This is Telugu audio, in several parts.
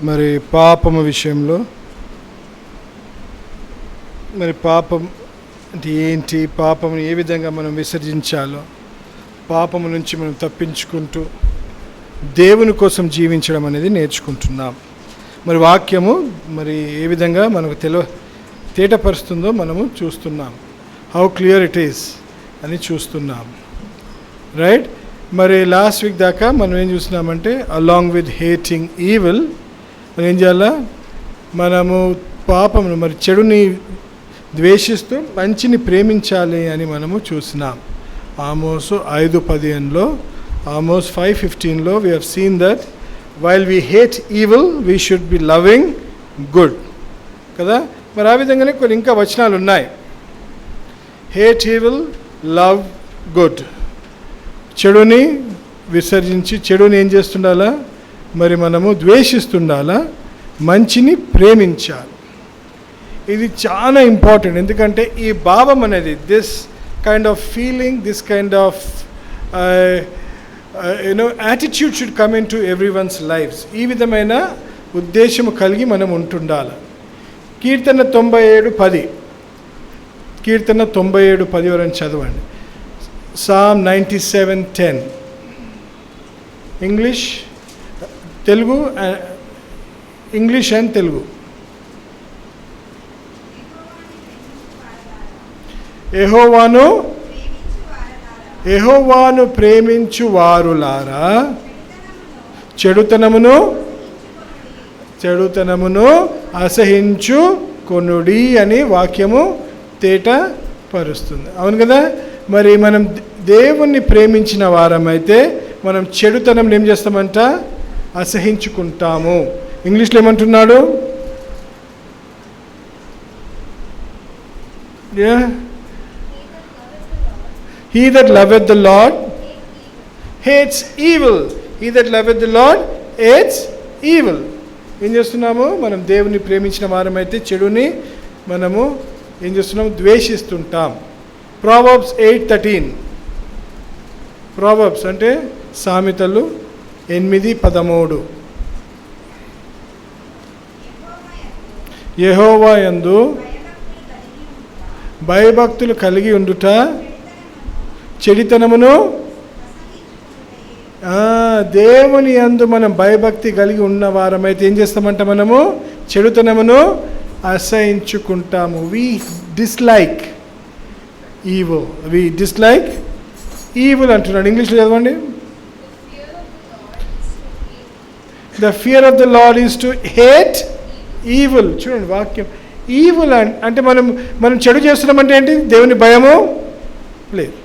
మరి పాపము విషయంలో మరి పాపం అంటే ఏంటి, పాపమును ఏ విధంగా మనం విసర్జించాలో, పాపము నుంచి మనం తప్పించుకుంటూ దేవుని కోసం జీవించడం అనేది నేర్చుకుంటున్నాం. మరి వాక్యము మరి ఏ విధంగా మనకు తేటపరుస్తుందో మనము చూస్తున్నాం. హౌ క్లియర్ ఇట్ ఈస్ అని చూస్తున్నాం, రైట్. మరి లాస్ట్ వీక్ దాకా మనం ఏం చూస్తున్నామంటే అలాంగ్ విత్ హేటింగ్ ఈవిల్ మనం ఏం చేయాలా, మనము పాపమును మరి చెడుని ద్వేషిస్తూ మంచిని ప్రేమించాలి అని మనము చూసినాం. ఆమోసు 5:15లో, ఆమోస్ 5:15లో we have seen that while we hate evil we should be loving good కదా. మరి ఆ విధంగానే కొన్ని ఇంకా వచనాలు ఉన్నాయి. Hate evil, love good. చెడుని విసర్జించి చెడుని ఏం చేస్తుండాలా, మరి మనము ద్వేషిస్తుండాలా, మంచిని ప్రేమించాలి. ఇది చాలా ఇంపార్టెంట్. ఎందుకంటే ఈ భావం అనేది, this kind of feeling, this kind of attitude should come into everyone's lives. ఈ విధమైన ఉద్దేశము కలిగి మనం ఉంటుండాలి. కీర్తన 97:10, కీర్తన 97:10 ఎవరైనా చదవండి. Psalm 97:10 English, Telugu, English and Telugu. యెహోవాను ప్రేమించు వారులారా చెడుతనమును అసహించు కొనుడి అని వాక్యము తేట పరుస్తుంది. అవును కదా. మరి మనం దేవుణ్ణి ప్రేమించిన వారమైతే మనం చెడుతనం ఏం చేస్తామంట, అసహించుకుంటాము. ఇంగ్లీష్లో ఏమంటున్నాడు, He that loveth the Lord hates evil. He that loveth the Lord hates evil. ఏం చేస్తున్నాము, మనం దేవుని ప్రేమించిన వారమైతే చెడుని మనము ఏం చేస్తున్నాము, ద్వేషిస్తుంటాం. Proverbs 8:13, Proverbs అంటే సామెతలు 8:13. యెహోవా యందు భయభక్తులు కలిగి ఉండుట చెడితనమును, దేవుని యందు మనం భయభక్తి కలిగి ఉన్న వారమైతే ఏం చేస్తామంట, మనము చెడుతనమును అసహించుకుంటాము. వి డిస్లైక్ ఈవిల్ అంటున్నాడు. ఇంగ్లీష్లో చదవండి. The fear of the lord is to hate evil. చూడండి వాక్యం. ఈవిల్ అంటే మనం చెడు చేస్తున్నామంటే ఏంటి, దేవుని భయము లేదు.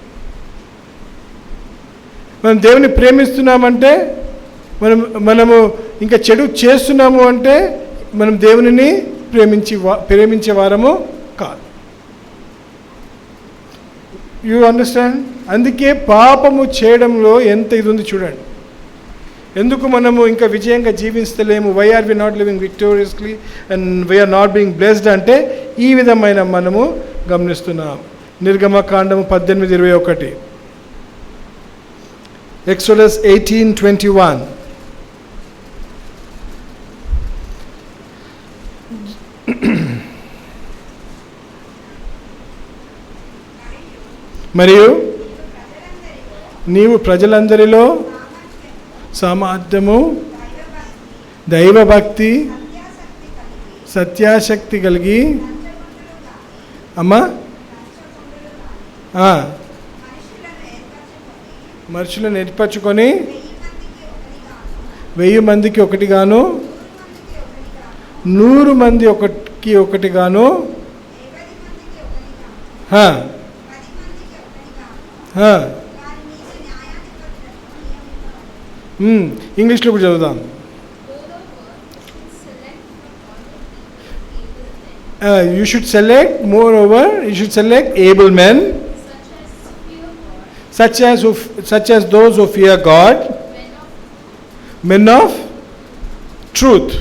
మనం దేవుని ప్రేమిస్తున్నామంటే, మనము ఇంకా చెడు చేస్తున్నాము అంటే మనం దేవునిని ప్రేమించే వారము కాదు. You understand. అందుకే పాపము చేయడంలో ఎంత ఇది ఉంది చూడండి. ఎందుకు మనము ఇంకా విజయంగా జీవిస్తలేము, why are we not living victoriously and we are not being blessed అంటే ఈ విధమైన మనము గమనిస్తున్నాం. నిర్గమకాండము 18:21, Exodus 18:21. మరియు నీవు ప్రజలందరిలో సామర్థ్యము, దైవభక్తి, సత్యాశక్తి కలిగి అమ్మా మనుషులను ఏర్పరచుకొని 1000 మందికి ఒకటిగాను 100 మంది ఒకటిగాను ఇంగ్లీష్లో కూడా చదువుదాం. You should select, moreover, you should select able men, such as those who fear God, men of truth,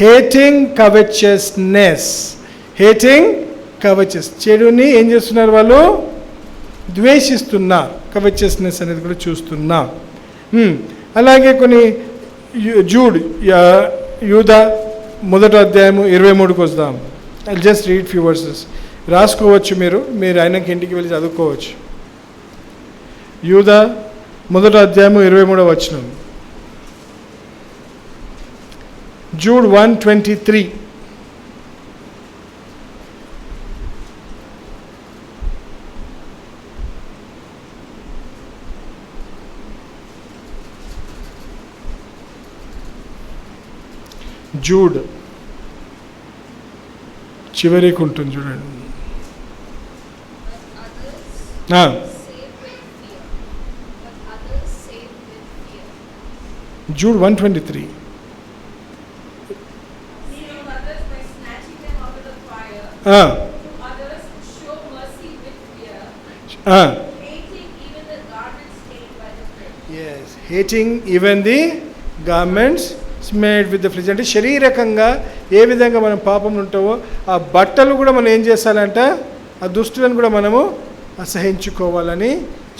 hating covetousness. చెడుని ఏం చేస్తున్నారు, వాళ్ళు ద్వేషిస్తున్నారు. కవెచస్నెస్ అనేది కూడా చూస్తున్నాం. అలాగే కొన్ని జూడ్, యూదా మొదటి అధ్యాయము 23కి వద్దాం. I just read few versus. రాసుకోవచ్చు, మీరు ఆయనకి ఇంటికి వెళ్ళి చదువుకోవచ్చు. యూదా మొదటి అధ్యాయము 23వ వచనం. జూడ్ 1:23. జూడ్ చివరికి ఉంటుంది చూడండి. Jude 1:23. Hating even the garments made with the flesh. అంటే శరీరకంగా ఏ విధంగా మనం పాపం ఉంటావో ఆ బట్టలు కూడా మనం ఏం చేస్తాలంట, ఆ దుస్తులను కూడా మనము అసహించుకోవాలని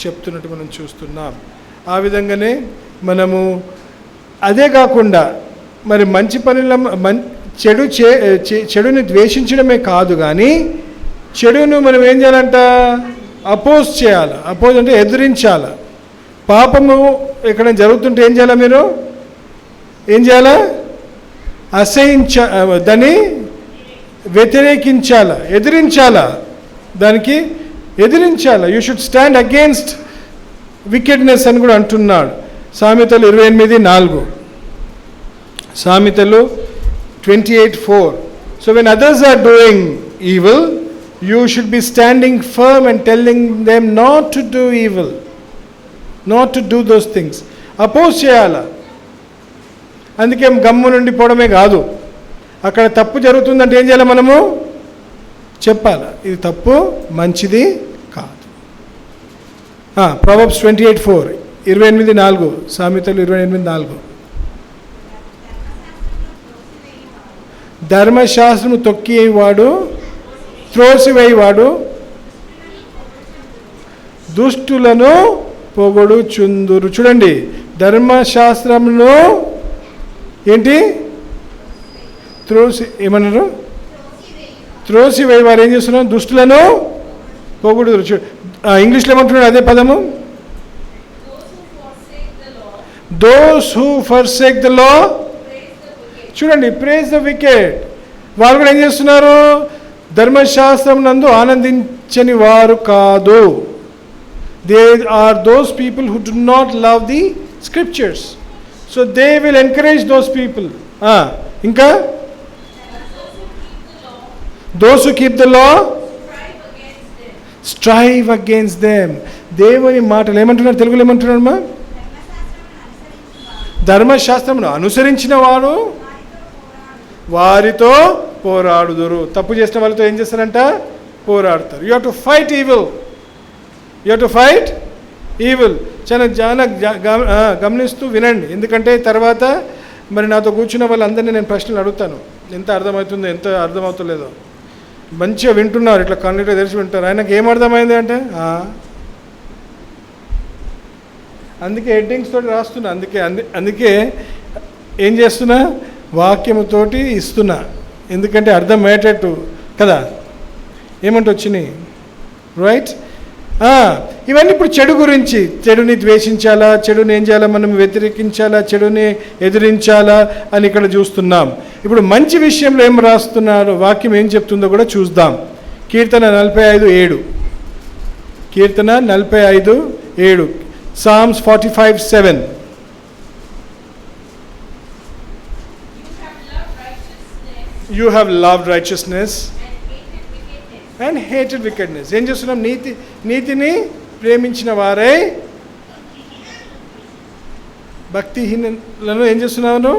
చెప్తున్నట్టు మనం చూస్తున్నాం. ఆ విధంగానే మనము అదే కాకుండా మరి మంచి పనుల చెడుని ద్వేషించడమే కాదు, కానీ చెడును మనం ఏం చేయాలంట, అపోజ్ చేయాలి. అపోజ్ అంటే ఎదిరించాలి. పాపము ఎక్కడ జరుగుతుంటే ఏం చేయాలా, మీరు ఏం చేయాలా, దాన్ని వ్యతిరేకించాలా, ఎదిరించాలా, దానికి ఎదిరించాలా. You should stand against wickedness అని కూడా అంటున్నాడు. సామెతలు 28:4. సామెతలు 28:4. So when others are doing evil, you should be standing firm and telling them not to do evil, not to do those things. Oppose చేయాలా. అందుకే గమ్ము నుండి పోవడమే కాదు, అక్కడ తప్పు జరుగుతుందంటే ఏం చేయాలి, మనము చెప్పాలి, ఇది తప్పు, మంచిది కాదు. ప్రొవర్బ్స్ 28:4, 28:4. సామెతలు 28:4. ధర్మశాస్త్రము తొక్కివేయవాడు, త్రోసివేయవాడు దుష్టులను పొగడుచుందురు. చూడండి, ధర్మశాస్త్రమును ఏంటి ఏమన్నారు, త్రోసివేయవారు ఏం చేస్తున్నారు, దుష్టులను పొగుడుదురు. ఇంగ్లీష్లో ఏమంటున్నాడు అదే పదము, those who forsake the law. చూడండి, ప్రేజ్ ద వికెడ్. వారు కూడా ఏం చేస్తున్నారు, ధర్మశాస్త్రం నందు ఆనందించని వారు కాదు. They are those people who do not love the scriptures. So they will encourage those people. ఇంకా those who keep the law strive against them. దేవుని మాటలు ఏమంటున్నారు, తెలుగులో ఏమంటున్నారు అమ్మా, ధర్మశాస్త్రమును అనుసరించిన వారు వారితో పోరాడుదురు. తప్పు చేసిన వాళ్ళతో ఏం చేస్తారంట, పోరాడతారు. You have to fight evil, you have to fight evil. చాలా గమనిస్తూ వినండి, ఎందుకంటే తర్వాత మరి నాతో కూర్చున్న వాళ్ళందరినీ నేను ప్రశ్నలు అడుగుతాను, ఎంత అర్థమవుతుందో ఎంత అర్థమవుతలేదో. మంచిగా వింటున్నారు, ఇట్లా కన్నుగా తెరిచి వింటారు. ఆయనకు ఏం అర్థమైంది అంటే అందుకే హెడ్డింగ్స్ తోటి రాస్తున్నా. అందుకే ఏం చేస్తున్నా, వాక్యముతోటి ఇస్తున్నా, ఎందుకంటే అర్థమయ్యేటట్టు కదా. ఏమంటే వచ్చినాయి రైట్. ఇవన్నీ ఇప్పుడు చెడు గురించి, చెడుని ద్వేషించాలా, చెడుని ఏం చేయాలా, మనం వ్యతిరేకించాలా, చెడుని ఎదిరించాలా అని ఇక్కడ చూస్తున్నాం. ఇప్పుడు మంచి విషయంలో ఏం రాస్తున్నారు, వాక్యం ఏం చెప్తుందో కూడా చూద్దాం. కీర్తన 45:7. కీర్తన 45:7. Psalms 45:7. You have loved righteousness and hated wickedness. ఏం చేస్తున్నాం, నీతిని ప్రేమించిన వారే భక్తిహీనులను ఏం చేస్తున్నాను,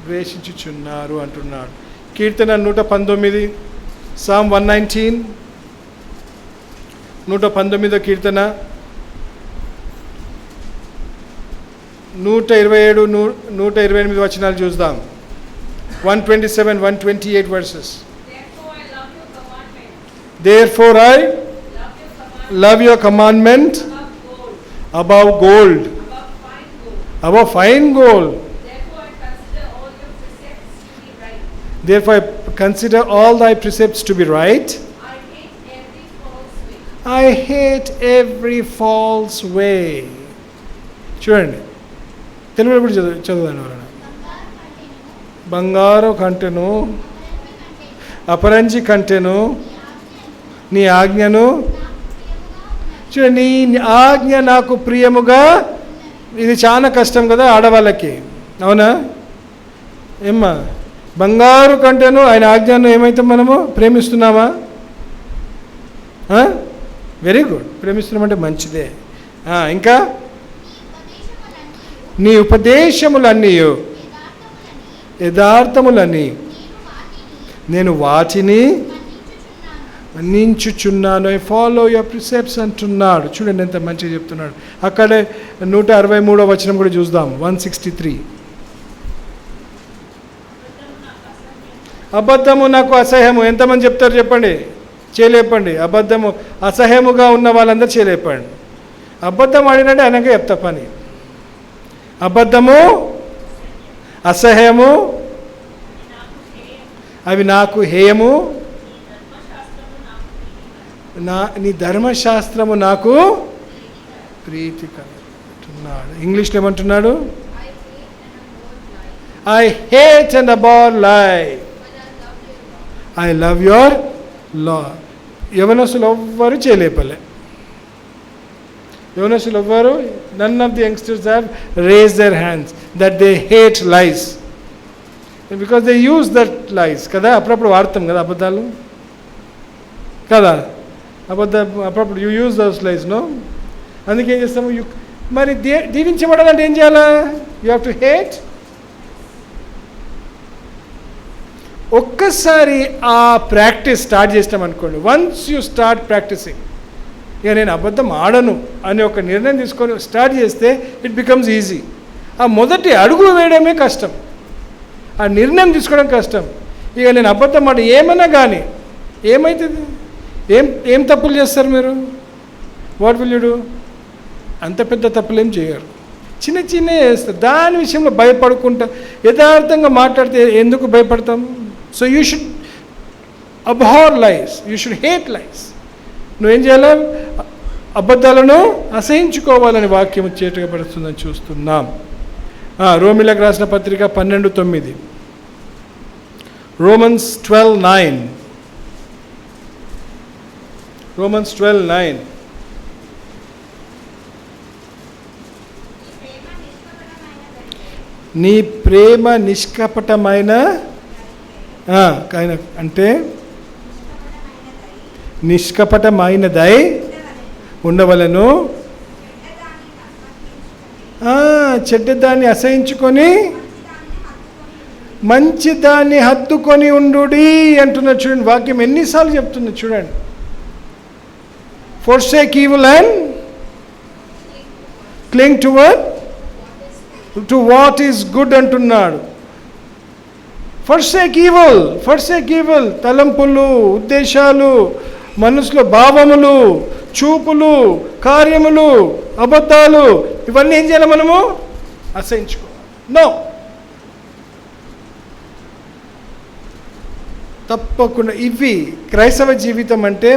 ద్వేషించుచున్నారు అంటున్నాడు. కీర్తన 119, Psalm 119, 119 కీర్తన 127, 128 వచనాలు చూద్దాం. 127, 128 verses. Therefore I love your commandment above gold, above fine gold. Therefore I consider all thy precepts to be right. I hate every false way. చూడండి, తెలుగులో కూడా చదువుదాను ఎవరైనా. బంగారు కంటెను, అపరంజి కంటెను నీ ఆజ్ఞను. చూడండి, నీ ఆజ్ఞ నాకు ప్రియముగా. ఇది చాలా కష్టం కదా ఆడవాళ్ళకి, అవునా? ఏమ్మా, బంగారు కంటేను ఆయన ఆజ్ఞను ఏమైతే మనము ప్రేమిస్తున్నామా? వెరీ గుడ్, ప్రేమిస్తున్నామంటే మంచిదే. ఇంకా నీ ఉపదేశములన్నీ యథార్థములని నేను వాటిని మన్నించుచున్నాను. ఐ ఫాలో యువర్ ప్రిసెప్ట్స్ అంటున్నాడు. చూడండి ఎంత మంచిగా చెప్తున్నాడు. అక్కడే 163వ వచనం కూడా చూద్దాం. 163. అబద్ధము నాకు అసహ్యము. ఎంతమంది చెప్తారు చెప్పండి? చేయలేపండి. అబద్ధము అసహ్యముగా ఉన్న వాళ్ళందరూ చేయలేపండి. అబద్ధం ఆడినట్టే అనగా చెప్తా పని. అబద్ధము అసహ్యము అవి నాకు హేయము. నీ ధర్మశాస్త్రము నాకు ప్రీతికరమన్నాడు. ఇంగ్లీష్లో ఏమంటున్నాడు? ఐ హేట్ అండ్ అబార్ లై, ఐ లవ్ యువర్ లా. యవనస్తులు ఎవ్వరు చేయలేపలే. యవనస్తులు ఎవ్వరు, none of the youngsters have raise their hands that they hate lies because they use that lies. కదా, అప్పుడప్పుడు వాడతాం కదా అబద్ధాలు కదా, అప్పుడప్పుడు you use those lies. No, అందుకే ఏం చేస్తాము? మరి దీవించబడాలంటే ఏం చేయాలా? You have to hate. ఒక్కసారి ఆ ప్రాక్టీస్ స్టార్ట్ చేసినాం అనుకోండి, వన్స్ యూ స్టార్ట్ ప్రాక్టీసింగ్, ఇక నేను అబద్ధం ఆడను అని ఒక నిర్ణయం తీసుకొని స్టార్ట్ చేస్తే ఇట్ బికమ్స్ ఈజీ. ఆ మొదటి అడుగు వేయడమే కష్టం, ఆ నిర్ణయం తీసుకోవడం కష్టం. ఇక నేను అబద్ధం ఆడ ఏమన్నా కానీ ఏమవుతుంది? ఏం తప్పులు చేస్తారు మీరు? What will you do? అంత పెద్ద తప్పులు ఏం చేయరు, చిన్న చిన్నవి చేస్తారు. దాని విషయంలో భయపడుకుంటా యథార్థంగా మాట్లాడితే ఎందుకు భయపడతాం? So you should abhor lies, you should hate lies. నువ్వేం చేయాలి? అబద్ధాలను అసహించుకోవాలని వాక్యం చేటుగా పడుతుందని చూస్తున్నాం. రోమిలకు రాసిన పత్రిక 12:9. రోమన్స్ 12:9. రోమన్స్ 12:9. నీ ప్రేమ నిష్కపటమైన అంటే నిష్కపటమైనదై ఉండవలను, చెడ్డదాన్ని అసహించుకొని మంచి దాన్ని హత్తుకొని ఉండుడి అంటున్నారు. చూడండి వాక్యం ఎన్నిసార్లు చెప్తుంది చూడండి. forsake evil and cling to what is good అంటున్నాడు. forsake evil తలంపులు, ఉద్దేశాలు, మనసులో భావములు, చూపులు, కార్యములు, అబద్ధాలు, ఇవన్నీ ఏం చేయాలి? మనము అసహించుకోవాలి. నో, తప్పకుండా. ఇవి క్రైస్తవ జీవితం అంటే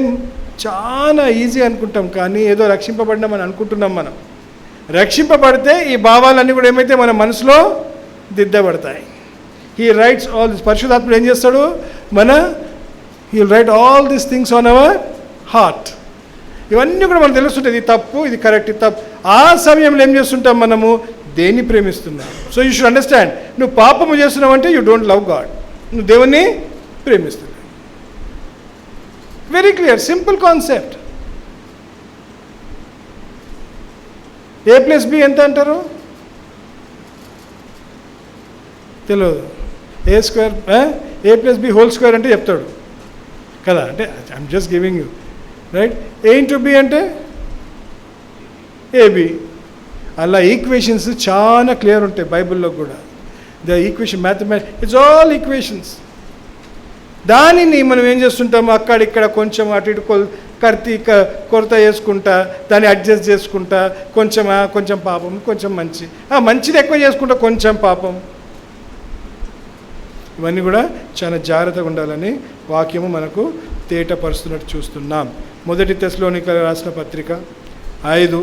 చాలా ఈజీ అనుకుంటాం, కానీ ఏదో రక్షింపబడినామని అనుకుంటున్నాం. మనం రక్షింపబడితే ఈ భావాలన్నీ కూడా ఏమైతే మన మనసులో దిద్దబడతాయి. He writes all this. పరిశుద్ధాత్ముడు ఏం చేస్తాడు? He will write all these things on our heart. ఇవన్నీ కూడా మనకు తెలుస్తుంటుంది, ఇది తప్పు, ఇది కరెక్ట్, ఇది తప్పు. ఆ సమయంలో ఏం చేస్తుంటాం? మనము దేన్ని ప్రేమిస్తున్నాం. సో యూ షుడ్ అండర్స్టాండ్, నువ్వు పాపము చేస్తున్నావు అంటే యూ డోంట్ లవ్ గాడ్, నువ్వు దేవుణ్ణి ప్రేమిస్తున్నావు. Very clear, simple concept. A+B ఎంత అంటారు? తెలియదు. A+B హోల్ స్క్వేర్ అంటే చెప్తాడు కదా, అంటే I'm just giving you right. A×B అంటే AB. అలా ఈక్వేషన్స్ చాలా క్లియర్ ఉంటాయి బైబిల్లో కూడా. The equation mathematics, it's all equations. దానిని మనం ఏం చేస్తుంటాము? అక్కడిక్కడ కొంచెం అటు ఇటు కొరత వేసుకుంటా, దాన్ని అడ్జస్ట్ చేసుకుంటా, కొంచెం పాపం, కొంచెం మంచిది ఎక్కువ చేసుకుంటా, కొంచెం పాపం. ఇవన్నీ కూడా చాలా జాగ్రత్తగా ఉండాలని వాక్యము మనకు తేటపరుస్తున్నట్టు చూస్తున్నాం. 1 తెస్సలోనికీయులకు రాసిన పత్రిక 5,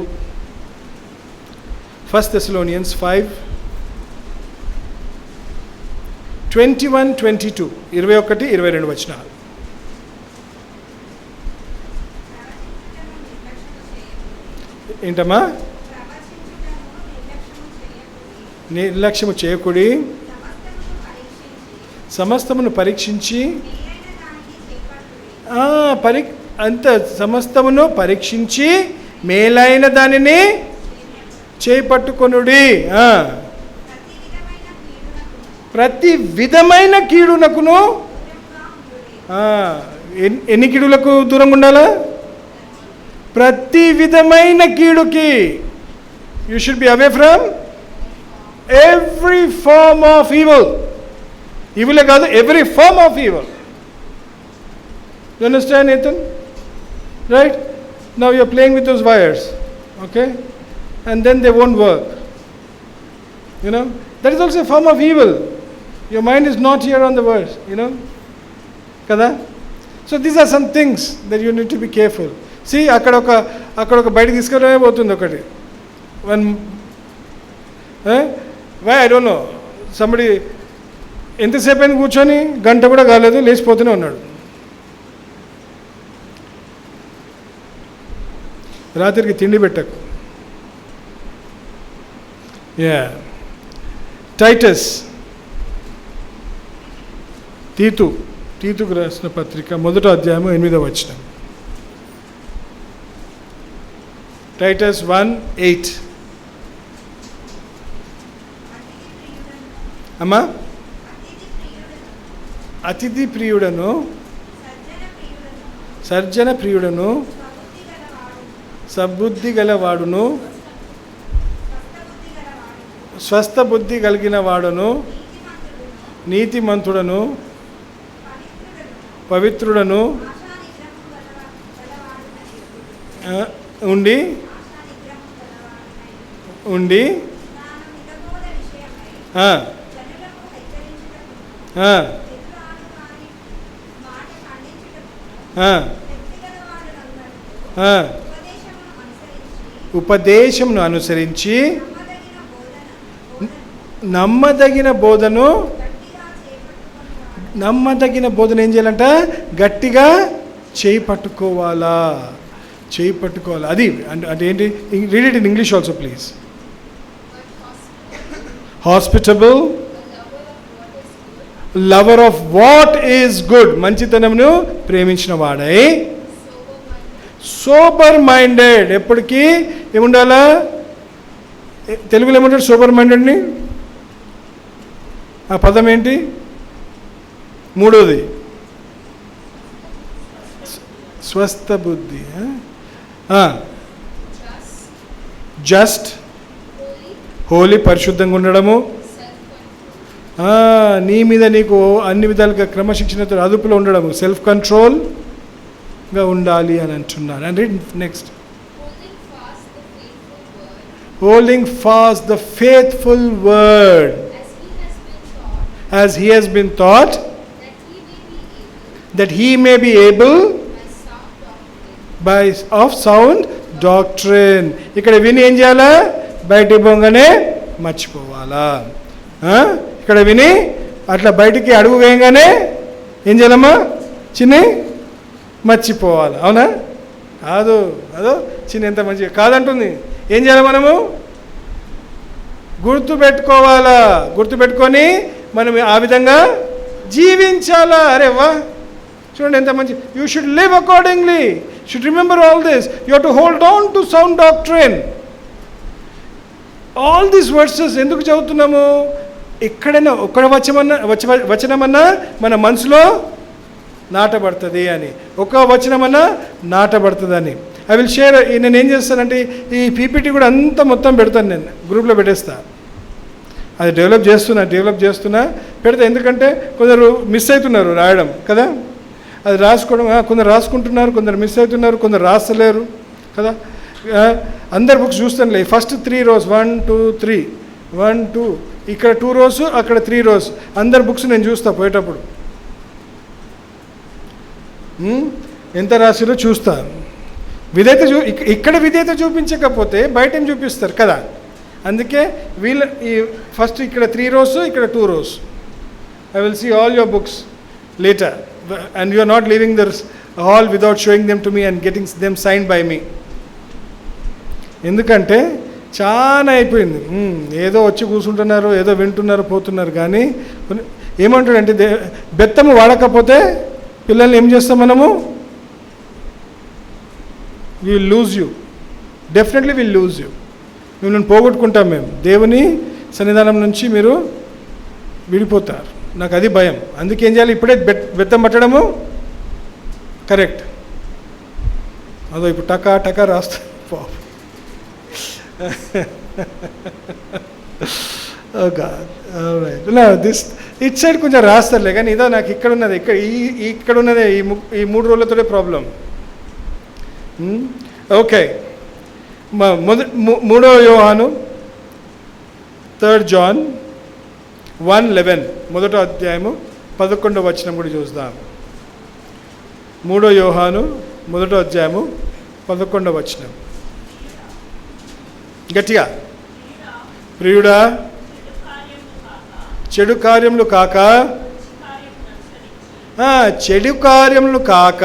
1 Thessalonians 5:21-22, 21-22 వచనాలు. ఏంటమ్మా? నిర్లక్ష్యము చేయకుడి, సమస్తమును పరీక్షించి సమస్తమును పరీక్షించి మేలైన దానిని చేపట్టుకొనుడి. ప్రతి విధమైన కీడునకును, ఎన్ని కీడులకు దూరంగా ఉండాలా? ప్రతి విధమైన కీడుకి. You should be away from every form of evil. ఈవిలే కాదు, every form of evil. You understand, Nathan? Right? Now you're playing with those wires, okay? And then they won't work. You know? That is also a form of evil. Your mind is not here on the verse, you know? Kada? So these are some things that you need to be careful. See, అక్కడ ఒక బయటకు తీసుకెళ్ళమే పోతుంది ఒకటి. Why? I don't know. Somebody ఎంతసేపు అయినా కూర్చొని గంట కూడా కాలేదు, లేచిపోతూనే ఉన్నాడు. రాత్రికి తిండి పెట్టకు. టైటస్, తీతుకు రాసిన పత్రిక 1వ అధ్యాయము 8వ వచనం. టైటస్ 1:8. అమ్మా, అతిథి ప్రియుడను, సర్జన ప్రియుడను, సద్బుద్ధి గలవాడును, స్వస్థ బుద్ధి కలిగిన వాడును, నీతిమంతుడను, పవిత్రుడను ఉండి ఉపదేశమును అనుసరించి నమ్మదగిన బోధన ఏం చేయాలంట? గట్టిగా చేయి పట్టుకోవాలా. అది అంటే ఏంటి? Read it in English also please. Hospitable, lover of what is good, మంచితనమును ప్రేమించిన వాడై, సోబర్ మైండెడ్, ఎప్పటికీ ఏముండాలా? తెలుగులో ఏమంటారు సోబర్ మైండెడ్ని? ఆ పదం ఏంటి? 3వది స్వస్థ బుద్ధి, జస్ట్, హోలీ, పరిశుద్ధంగా ఉండడము, నీ మీద నీకు అన్ని విధాలుగా క్రమశిక్షణతో అదుపులో ఉండడము, సెల్ఫ్ కంట్రోల్గా ఉండాలి అని అంటున్నారు. And read next. Holding fast the faithful word as he has been taught, that he may be able by of sound doctrine. ఇక్కడ విని ఏం చేయాలా? బయటికి పోగానే మర్చిపోవాలా. ఇక్కడ విని అట్లా బయటికి అడుగు వేయగానే ఏం చేయాలమ్మా? చిన్ని మర్చిపోవాలి. అవునా? అదో చిన్న ఎంత మంచిగా కాదంటుంది. ఏం చేయాలి మనము? గుర్తుపెట్టుకొని మనం ఆ విధంగా జీవించాలా. అరే వా, చూడండి ఎంత మంచి. You should live accordingly, should remember all this. You have to hold on to sound doctrine. All these versus ఎందుకు చదువుతున్నాము? ఎక్కడైనా ఒక్క వచనమన్నా మన మనసులో నాటబడుతుంది అని, ఒక వచనమన్నా నాటబడుతుందని. I will share. నేను ఏం చేస్తానంటే ఈ పీపీటీ కూడా అంతా మొత్తం పెడతాను, నేను గ్రూప్లో పెట్టేస్తా. అది డెవలప్ చేస్తున్నా పెడితే, ఎందుకంటే కొందరు మిస్ అవుతున్నారు రాయడం కదా. అది రాసుకోవడం, కొందరు రాసుకుంటున్నారు, కొందరు మిస్ అవుతున్నారు, కొందరు రాస్తలేరు కదా. అందరు బుక్స్ చూస్తానులే, ఫస్ట్ 3 rows 1 2 3 1 2, ఇక్కడ 2 rows, అక్కడ 3 rows, అందరు బుక్స్ నేను చూస్తా పోయేటప్పుడు ఎంత రాసిరో చూస్తా. విధేయత ఇక్కడ విధేయత చూపించకపోతే బయట ఏం చూపిస్తారు కదా. అందుకే వీళ్ళ ఈ ఫస్ట్ ఇక్కడ 3 rows, ఇక్కడ 2 rows. I will see all your books later, and you are not leaving the hall without showing them to me and getting them signed by me. ఎందుకంటే చాలా అయిపోయింది, ఏదో వచ్చి కూర్చుంటున్నారు, ఏదో వింటున్నారు, పోతున్నారు. కానీ ఏమంటాడంటే బెత్తము వాడకపోతే పిల్లల్ని ఏం చేస్తాం మనము? we will lose you, definitely will lose you. మిమ్మల్ని పోగొట్టుకుంటాం మేము, దేవుని సన్నిధానం నుంచి మీరు విడిపోతారు. నాకు అది భయం. అందుకే ఏం చేయాలి? ఇప్పుడే బెత్తం పట్టడము కరెక్ట్. అదో ఇప్పుడు టకా టకా రాస్తా. దిస్ ఇట్ సైడ్ కొంచెం రాస్తారులే, కానీ ఇదో నాకు ఇక్కడ ఉన్నది, ఇక్కడ ఉన్నదే ఈ 3 రోజులతోనే ప్రాబ్లం. ఓకే, 3 యోహాను 3 John 1:11, 1వ అధ్యాయము 11వ వచనం కూడా చూద్దాం. 3 యోహాను 1వ అధ్యాయము 11వ వచనం. గట్టిగా, ప్రియుడా చెడు కార్యములు కాక, చెడు కార్యములు కాక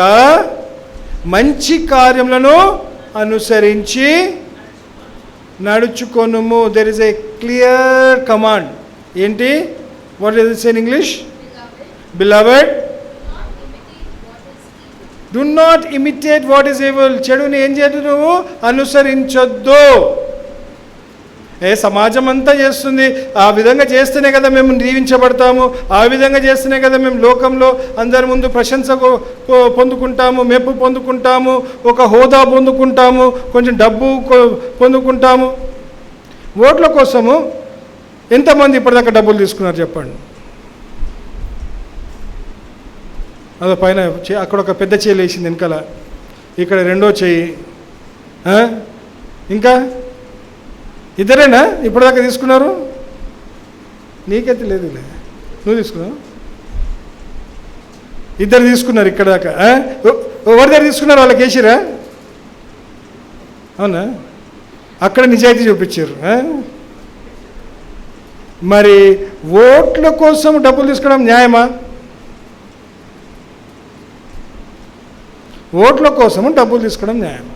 మంచి కార్యములను అనుసరించి నడుచుకొనుము. There is a clear command. ఏంటి? What is it in English? Beloved, do not imitate what is evil. చెడుని ఏం చేయదు? నువ్వు అనుసరించొద్దు. సమాజం అంతా చేస్తుంది, ఆ విధంగా చేస్తేనే కదా మేము దీవించబడతాము, ఆ విధంగా చేస్తేనే కదా మేము లోకంలో అందరి ముందు ప్రశంస పొందుకుంటాము, మెప్పు పొందుకుంటాము, ఒక హోదా పొందుకుంటాము, కొంచెం డబ్బు పొందుకుంటాము. ఓట్ల కోసము ఎంతమంది ఇప్పటిదాకా డబ్బులు తీసుకున్నారు చెప్పండి? అదో పైన అక్కడ ఒక పెద్ద చేయి వేసింది వెనకాల, ఇక్కడ 2వ చెయ్యి, ఇంకా ఇద్దరేనా ఇప్పటిదాకా తీసుకున్నారు? నీకైతే లేదు, నువ్వు తీసుకున్నావు. ఇద్దరు తీసుకున్నారు ఇక్కడ దాకా. ఎవరి దగ్గర తీసుకున్నారు? వాళ్ళకి వేసిరా? అవునా? అక్కడ నిజాయితీ చూపించారు. మరి ఓట్ల కోసం డబ్బులు తీసుకోవడం న్యాయమా? ఓట్ల కోసము డబ్బులు తీసుకోవడం న్యాయమా?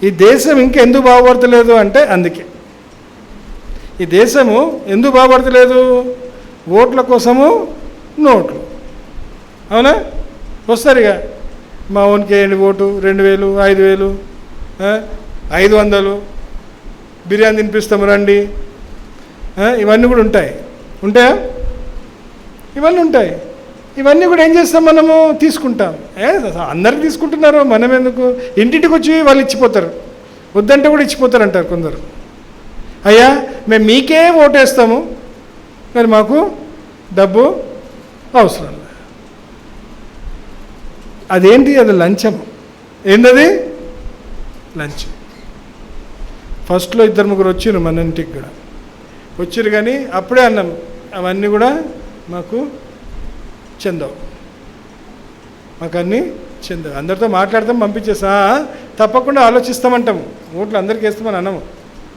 ఈ దేశం ఇంకా ఎందుకు బాగుపడతలేదు అంటే అందుకే. ఈ దేశము ఎందుకు బాగుపడతలేదు? ఓట్ల కోసము నోట్లు. అవునా? వస్తారు ఇక, మా ఓన్కి వేయండి ఓటు, 2000, 5000, 500, బిర్యానీ తినిపిస్తాము రండి, ఇవన్నీ కూడా ఉంటాయా? ఇవన్నీ ఉంటాయి. ఇవన్నీ కూడా ఏం చేస్తాం మనము? తీసుకుంటాం. అందరికి తీసుకుంటున్నారు, మనం ఎందుకు? ఇంటింటికి వచ్చి వాళ్ళు ఇచ్చిపోతారు, వద్దంటే కూడా ఇచ్చిపోతారు అంటారు కొందరు. అయ్యా మేము మీకే ఓటేస్తాము, మరి మాకు డబ్బు అవసరం లేదు. అదేంటి? అది లంచం. ఏంటది? లంచం. ఫస్ట్లో 2-3 వచ్చిర్రు మన ఇంటికి కూడా వచ్చిర్రు, కానీ అప్పుడే అన్నాం అవన్నీ కూడా మాకు చెందవు, మాకు అన్నీ చెందవు. అందరితో మాట్లాడతాం, పంపించేసా, తప్పకుండా ఆలోచిస్తామంటాము. ఓట్లు అందరికీ వేస్తామని అనము,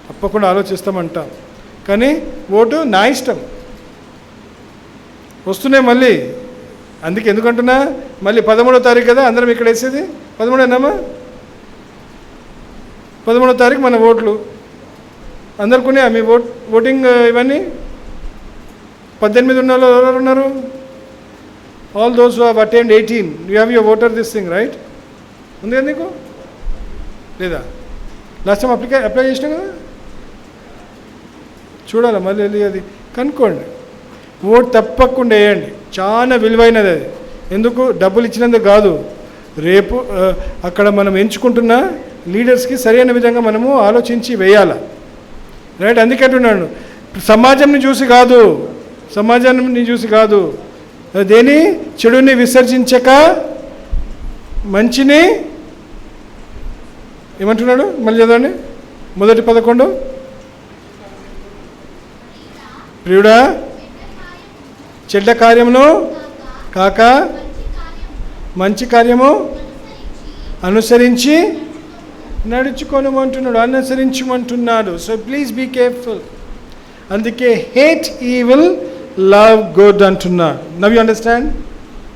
తప్పకుండా ఆలోచిస్తామంటాం. కానీ ఓటు నా ఇష్టం. వస్తున్నాయి మళ్ళీ, అందుకే ఎందుకంటున్నా, మళ్ళీ 13వ తారీఖు కదా అందరం ఇక్కడ వేసేది. 13ఏనామా? 13వ తారీఖు మన ఓట్లు అందరికి ఉన్నాయా? మీ ఓటింగ్ ఇవన్నీ 18 ఉన్న వాళ్ళు ఎవరు ఉన్నారు? All those who have attained 18, you have your voter this thing, right? ఉంది కదా నీకు? లేదా? లాస్ట్ టైం అప్లై చేసినా కదా? చూడాలి మళ్ళీ వెళ్ళి, అది కనుక్కోండి. ఓటు తప్పకుండా వేయండి, చాలా విలువైనది అది. ఎందుకు? డబ్బులు ఇచ్చినందుకు కాదు, రేపు అక్కడ మనం ఎంచుకుంటున్న లీడర్స్కి సరైన విధంగా మనము ఆలోచించి వేయాలి, రైట్? అందుకే అంటున్నాను, సమాజాన్ని చూసి కాదు, దేని? చెడుని విసర్జించక మంచిని ఏమంటున్నాడు? మళ్ళీ చదవండి. 1:11. ప్రియుడా, చెడ్డ కార్యమును కాక మంచి కార్యము అనుసరించి నడుచుకోనమంటున్నాడు, అనుసరించమంటున్నాడు. So please be careful. అందుకే హేట్ ఈవిల్, లవ్ గుడ్ అంటున్నాడు. Now you understand?